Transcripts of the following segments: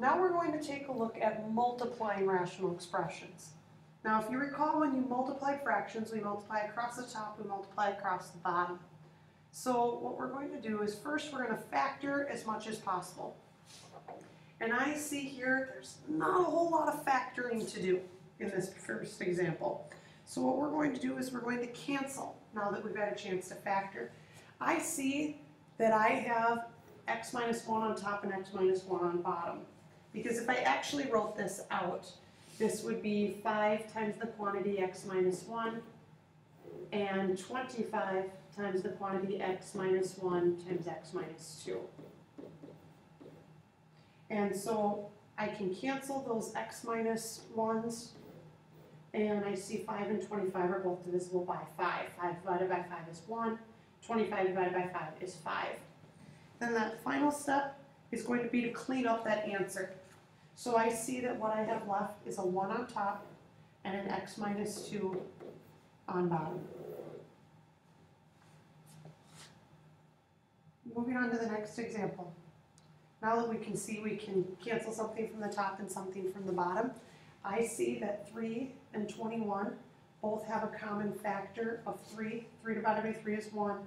Now we're going to take a look at multiplying rational expressions. Now if you recall, when you multiplied fractions, we multiply across the top, we multiply across the bottom. So what we're going to do is first we're going to factor as much as possible. And I see here there's not a whole lot of factoring to do in this first example. So what we're going to do is we're going to cancel now that we've had a chance to factor. I see that I have x minus 1 on top and x minus 1 on bottom. Because if I actually wrote this out, this would be 5 times the quantity x minus 1 and 25 times the quantity x minus 1 times x minus 2. And so I can cancel those x minus 1s, and I see 5 and 25 are both divisible by 5. 5 divided by 5 is 1. 25 divided by 5 is 5. Then that final step is going to be to clean up that answer. So I see that what I have left is a 1 on top and an x minus 2 on bottom. Moving on to the next example. Now that we can see we can cancel something from the top and something from the bottom, I see that 3 and 21 both have a common factor of 3. 3 divided by 3 is 1.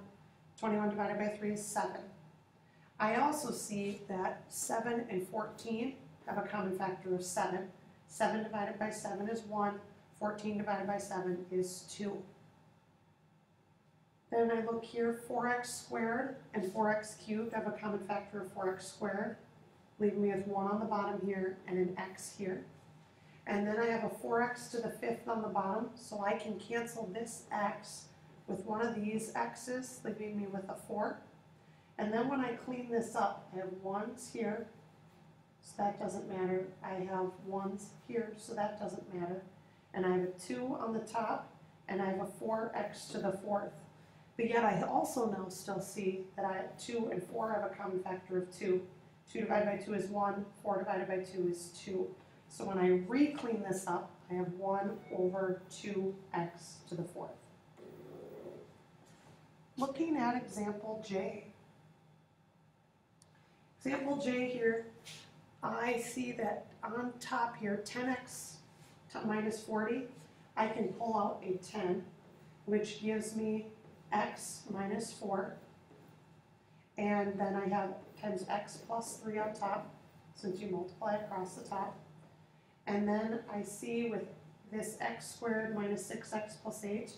21 divided by 3 is 7. I also see that 7 and 14 have a common factor of 7. 7 divided by 7 is 1. 14 divided by 7 is 2. Then I look here, 4x squared and 4x cubed have a common factor of 4x squared, leaving me with 1 on the bottom here and an x here. And then I have a 4x to the 5th on the bottom, so I can cancel this x with one of these x's, leaving me with a 4. And then when I clean this up, I have 1's here, so that doesn't matter. I have 1's here, so that doesn't matter. And I have a 2 on the top, and I have a 4x to the 4th. But yet I also now still see that 2 and 4 have a common factor of 2. 2 divided by 2 is 1, 4 divided by 2 is 2. So when I re-clean this up, I have 1 over 2x to the 4th. Looking at example J. Example J here, I see that on top here, 10x minus 40, I can pull out a 10, which gives me x minus 4, and then I have times x plus 3 on top, since you multiply across the top. And then I see with this x squared minus 6x plus 8,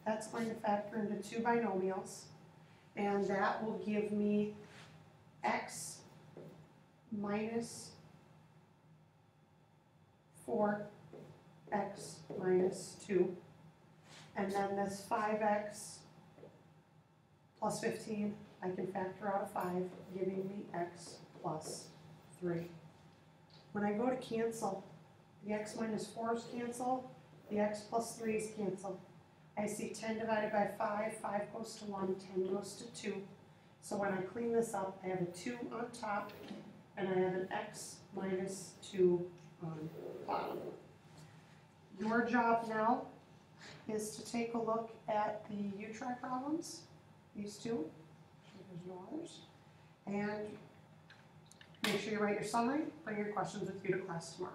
that's going to factor into two binomials, and that will give me x minus 4x minus 2, and then this 5x plus 15, I can factor out a 5, giving me x plus 3. When I go to cancel, the x minus 4's cancel, the x plus 3's cancel. I see 10 divided by 5, 5 goes to 1, 10 goes to 2. So when I clean this up, I have a 2 on top, and I have an x minus 2 on bottom. Your job now is to take a look at the U-try problems, these two, there's no others, and make sure you write your summary, bring your questions with you to class tomorrow.